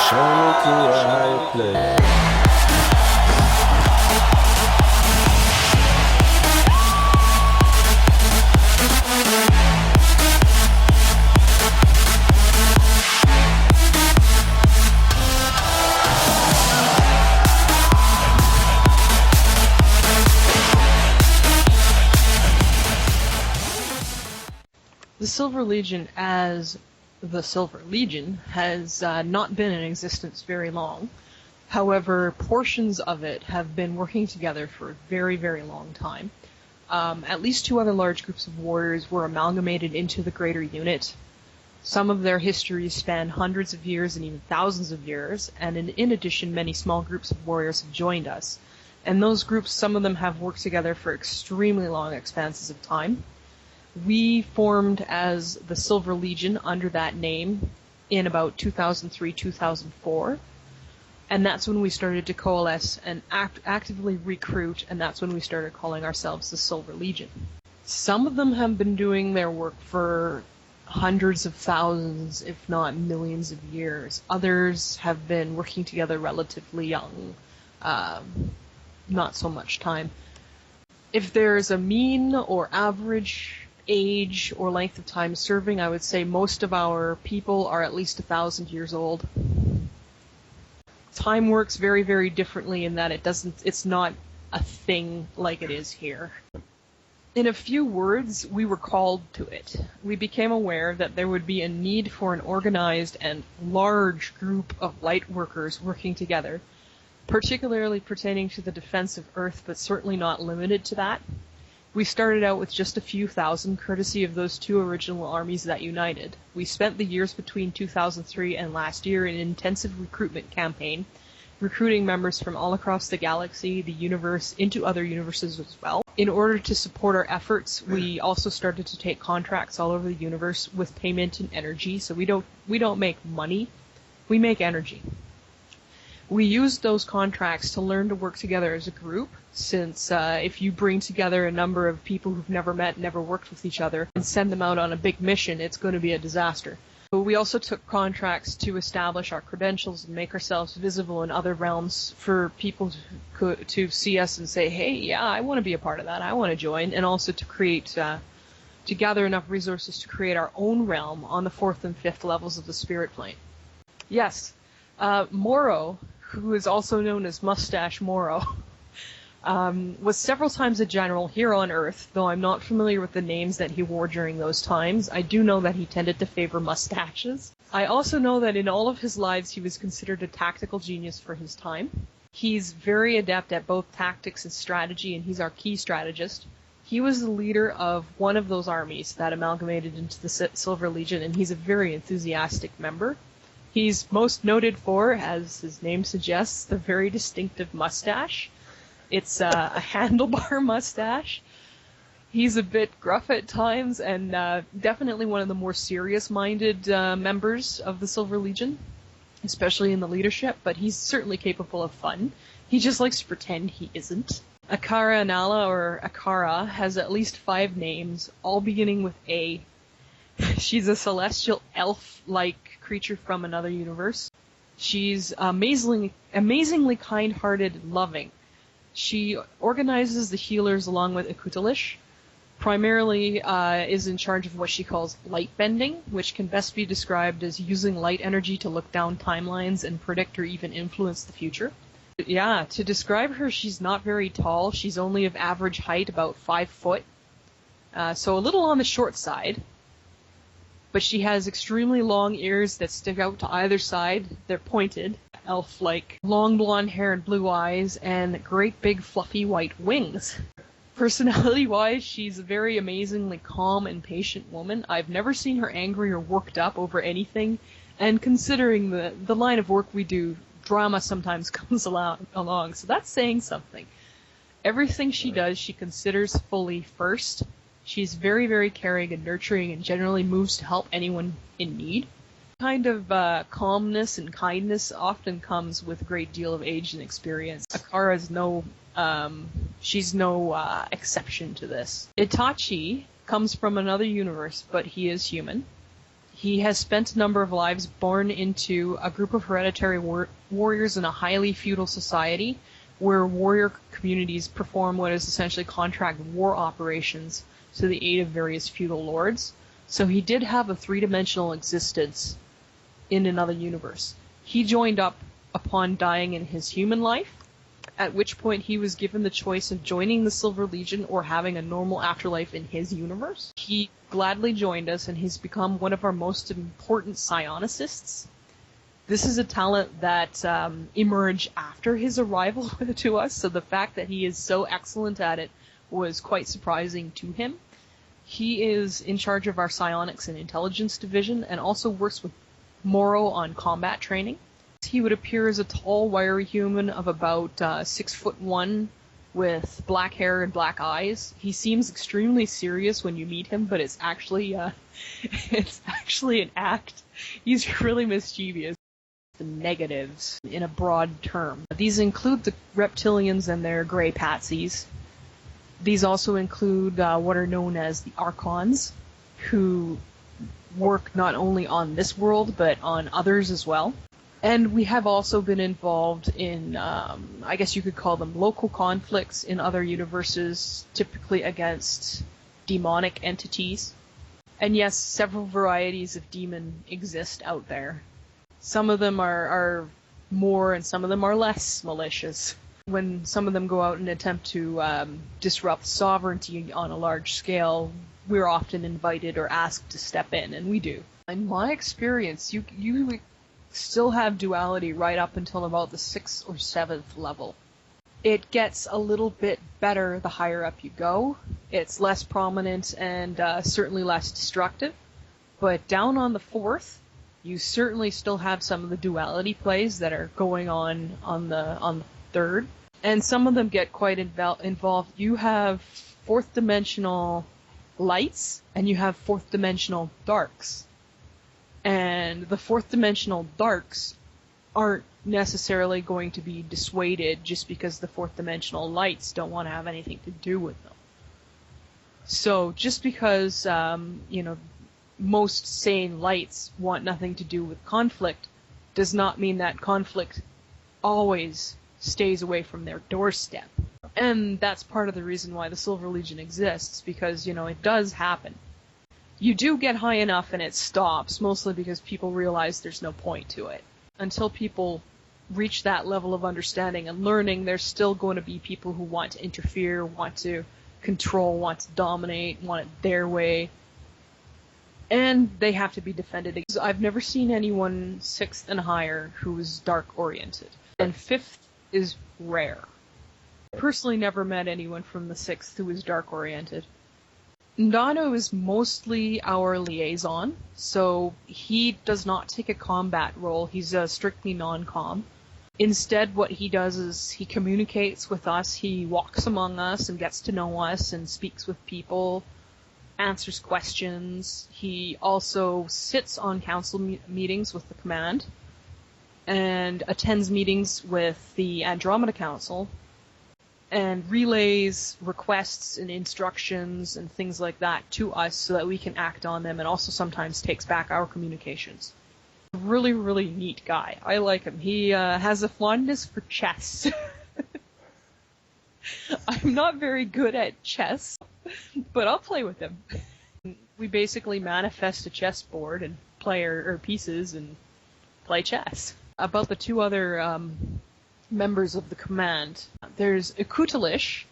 Show me to a higher place. The Silver Legion as the Silver Legion has not been in existence very long. However, portions of it have been working together for a very, very long time. At least 2 other large groups of warriors were amalgamated into the greater unit. Some of their histories span hundreds of years and even thousands of years, and in addition, many small groups of warriors have joined us. And those groups, some of them have worked together for extremely long expanses of time. We formed as the Silver Legion under that name in about 2003-2004, and that's when we started to coalesce and actively recruit, and that's when we started calling ourselves the Silver Legion. Some of them have been doing their work for hundreds of thousands, if not millions of years. Others have been working together relatively young, not so much time. If there's a mean or average age or length of time serving, I would say most of our people are at least 1,000 years old. Time works very, very differently in that it's not a thing like it is here. In a few words, we were called to it. We became aware that there would be a need for an organized and large group of light workers working together, particularly pertaining to the defense of Earth, but certainly not limited to that. We started out with just a few thousand, courtesy of those 2 original armies that united. We spent the years between 2003 and last year in an intensive recruitment campaign, recruiting members from all across the galaxy, the universe, into other universes as well. In order to support our efforts, we also started to take contracts all over the universe with payment in energy, so we don't make money, we make energy. We used those contracts to learn to work together as a group, since if you bring together a number of people who've never met, never worked with each other, and send them out on a big mission, it's going to be a disaster. But we also took contracts to establish our credentials and make ourselves visible in other realms for people to see us and say, hey, yeah, I want to be a part of that, I want to join, and also to create, to gather enough resources to create our own realm on the 4th and 5th levels of the spirit plane. Yes, Moro, who is also known as Mustache Moro, was several times a general here on Earth, though I'm not familiar with the names that he wore during those times. I do know that he tended to favor mustaches. I also know that in all of his lives he was considered a tactical genius for his time. He's very adept at both tactics and strategy, and he's our key strategist. He was the leader of one of those armies that amalgamated into the Silver Legion, and he's a very enthusiastic member. He's most noted for, as his name suggests, the very distinctive mustache. It's a handlebar mustache. He's a bit gruff at times, and definitely one of the more serious-minded members of the Silver Legion, especially in the leadership, but he's certainly capable of fun. He just likes to pretend he isn't. Akara Anala, or Akara, has at least 5 names, all beginning with A. She's a celestial elf-like creature from another universe. She's amazingly kind-hearted and loving. She organizes the healers along with Akutalish, primarily is in charge of what she calls light bending, which can best be described as using light energy to look down timelines and predict or even influence the future. Yeah, to describe her, she's not very tall. She's only of average height, about 5 foot, so a little on the short side. But she has extremely long ears that stick out to either side. They're pointed, elf-like, long blonde hair and blue eyes, and great big fluffy white wings. Personality-wise, she's a very amazingly calm and patient woman. I've never seen her angry or worked up over anything, and considering the line of work we do, drama sometimes comes along, so that's saying something. Everything she does, she considers fully first. She's very, very caring and nurturing and generally moves to help anyone in need. Kind of calmness and kindness often comes with a great deal of age and experience. Akara's she's no exception to this. Itachi comes from another universe, but he is human. He has spent a number of lives born into a group of hereditary warriors in a highly feudal society where warrior communities perform what is essentially contract war operations to the aid of various feudal lords. So he did have a three-dimensional existence in another universe. He joined up upon dying in his human life, at which point he was given the choice of joining the Silver Legion or having a normal afterlife in his universe. He gladly joined us, and he's become one of our most important psionicists. This is a talent that emerged after his arrival to us, so the fact that he is so excellent at it was quite surprising to him. He is in charge of our psionics and intelligence division, and also works with Moro on combat training. He would appear as a tall, wiry human of about 6'1", with black hair and black eyes. He seems extremely serious when you meet him, but it's actually an act. He's really mischievous. The negatives, in a broad term. These include the reptilians and their gray patsies. These also include what are known as the Archons, who work not only on this world, but on others as well. And we have also been involved in, I guess you could call them local conflicts in other universes, typically against demonic entities. And yes, several varieties of demon exist out there. Some of them are more and some of them are less malicious. When some of them go out and attempt to disrupt sovereignty on a large scale, we're often invited or asked to step in, and we do. In my experience, you still have duality right up until about the 6th or 7th level. It gets a little bit better the higher up you go. It's less prominent and certainly less destructive. But down on the 4th, you certainly still have some of the duality plays that are going on the 3rd. And some of them get quite involved. You have 4th dimensional lights, and you have 4th dimensional darks. And the 4th dimensional darks aren't necessarily going to be dissuaded just because the 4th dimensional lights don't want to have anything to do with them. So just because, most sane lights want nothing to do with conflict does not mean that conflict always stays away from their doorstep. And that's part of the reason why the Silver Legion exists, because, it does happen. You do get high enough and it stops, mostly because people realize there's no point to it. Until people reach that level of understanding and learning, there's still going to be people who want to interfere, want to control, want to dominate, want it their way. And they have to be defended. I've never seen anyone 6th and higher who is dark-oriented. And 5th is rare. I personally never met anyone from the 6th who is dark-oriented. Ndano is mostly our liaison, so he does not take a combat role. He's strictly non-com. Instead, what he does is he communicates with us, he walks among us and gets to know us and speaks with people, answers questions. He also sits on council meetings with the command and attends meetings with the Andromeda Council and relays requests and instructions and things like that to us so that we can act on them, and also sometimes takes back our communications. Really, really neat guy. I like him. He has a fondness for chess. I'm not very good at chess, but I'll play with him. We basically manifest a chessboard and play our pieces and play chess. About the two other members of the command, there's Ikutalish,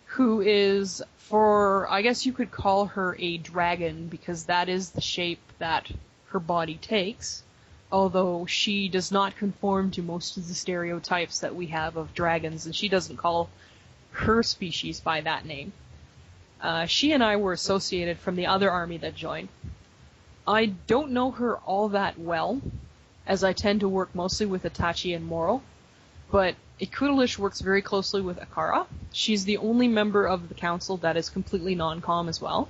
who is, I guess you could call her a dragon, because that is the shape that her body takes, although she does not conform to most of the stereotypes that we have of dragons, and she doesn't call her species by that name. She and I were associated from the other army that joined. I don't know her all that well, as I tend to work mostly with Itachi and Moro, but Ikutalish works very closely with Akara. She's the only member of the council that is completely non-com as well.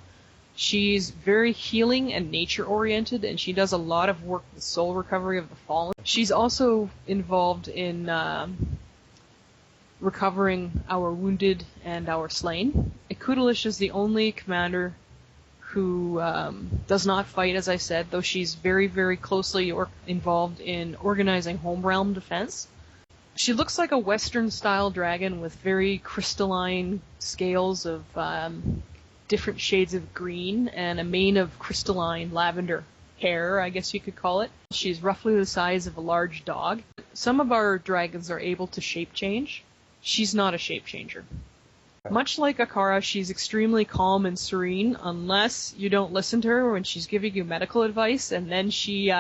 She's very healing and nature-oriented, and she does a lot of work with soul recovery of the fallen. She's also involved in recovering our wounded and our slain. Ikutalish is the only commander who does not fight, as I said, though she's very, very closely involved in organizing home realm defense. She looks like a Western-style dragon with very crystalline scales of different shades of green and a mane of crystalline lavender hair, I guess you could call it. She's roughly the size of a large dog. Some of our dragons are able to shape change. She's not a shape changer. Much like Akara, she's extremely calm and serene unless you don't listen to her when she's giving you medical advice, and then she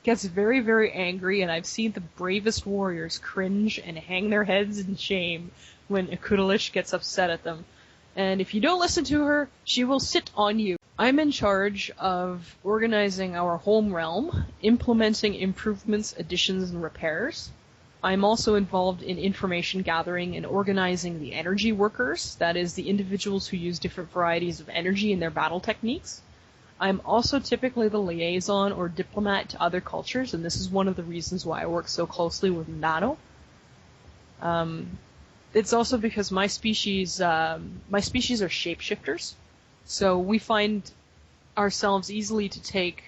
gets very, very angry, and I've seen the bravest warriors cringe and hang their heads in shame when Akudalish gets upset at them. And if you don't listen to her, she will sit on you. I'm in charge of organizing our home realm, implementing improvements, additions, and repairs. I'm also involved in information gathering and organizing the energy workers, that is, the individuals who use different varieties of energy in their battle techniques. I'm also typically the liaison or diplomat to other cultures, and this is one of the reasons why I work so closely with NATO. It's also because my species are shapeshifters, so we find ourselves easily to take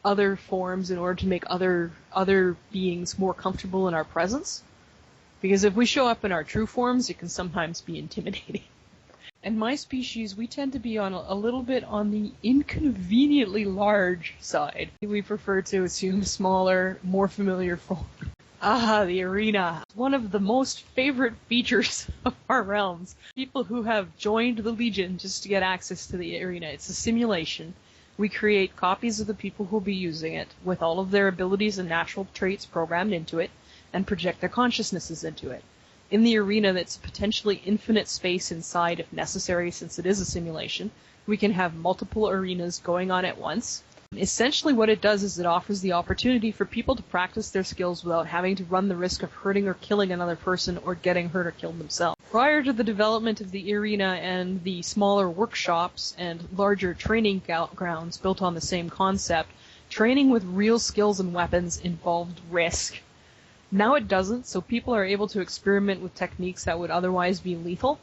other forms in order to make other beings more comfortable in our presence. Because if we show up in our true forms, it can sometimes be intimidating. And my species, we tend to be on a little bit on the inconveniently large side. We prefer to assume smaller, more familiar forms. The arena. One of the most favorite features of our realms. People who have joined the Legion just to get access to the arena. It's a simulation. We create copies of the people who will be using it, with all of their abilities and natural traits programmed into it, and project their consciousnesses into it. In the arena, that's potentially infinite space inside if necessary, since it is a simulation. We can have multiple arenas going on at once. Essentially what it does is it offers the opportunity for people to practice their skills without having to run the risk of hurting or killing another person or getting hurt or killed themselves. Prior to the development of the arena and the smaller workshops and larger training grounds built on the same concept, training with real skills and weapons involved risk. Now it doesn't, so people are able to experiment with techniques that would otherwise be lethal.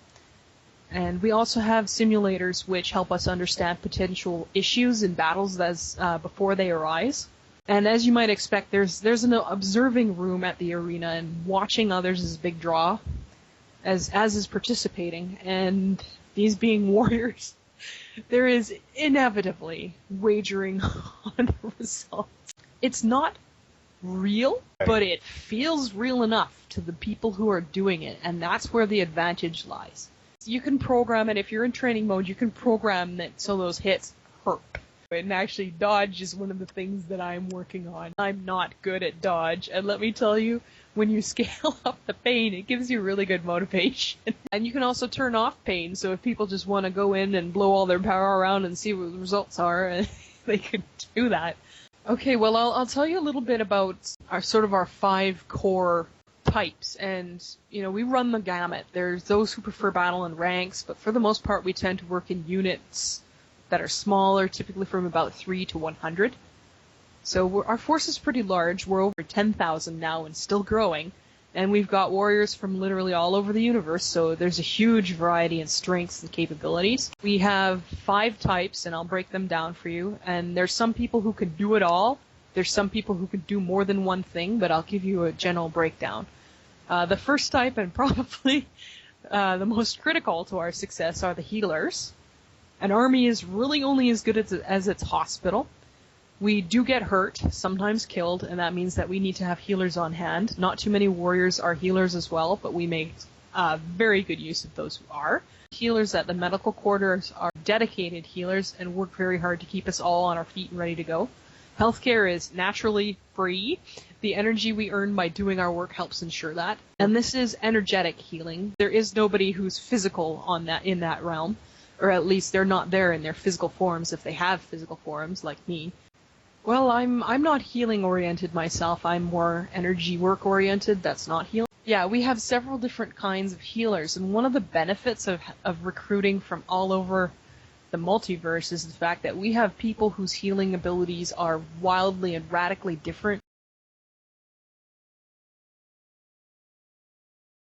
And we also have simulators which help us understand potential issues in battles as before they arise. And as you might expect, there's an observing room at the arena, and watching others is a big draw, as is participating. And these being warriors, there is inevitably wagering on the results. It's not real, but it feels real enough to the people who are doing it, and that's where the advantage lies. You can program it, if you're in training mode, you can program it so those hits hurt. And actually, dodge is one of the things that I'm working on. I'm not good at dodge, and let me tell you, when you scale up the pain, it gives you really good motivation. And you can also turn off pain, so if people just want to go in and blow all their power around and see what the results are, they can do that. Okay, well, I'll tell you a little bit about our 5 core types, and we run the gamut. There's those who prefer battle in ranks, but for the most part we tend to work in units that are smaller, typically from about 3 to 100. So our force is pretty large. We're over 10,000 now and still growing, and we've got warriors from literally all over the universe, so there's a huge variety in strengths and capabilities. We have 5 types, and I'll break them down for you, and there's some people who can do it all. There's some people who can do more than one thing, but I'll give you a general breakdown. The first type, and probably the most critical to our success, are the healers. An army is really only as good as its hospital. We do get hurt, sometimes killed, and that means that we need to have healers on hand. Not too many warriors are healers as well, but we make very good use of those who are. Healers at the medical quarters are dedicated healers and work very hard to keep us all on our feet and ready to go. Healthcare is naturally free. The energy we earn by doing our work helps ensure that. And this is energetic healing. There is nobody who's physical in that realm, or at least they're not there in their physical forms if they have physical forms like me. Well, I'm not healing oriented myself. I'm more energy work oriented. That's not healing. Yeah, we have several different kinds of healers, and one of the benefits of recruiting from all over the multiverse is the fact that we have people whose healing abilities are wildly and radically different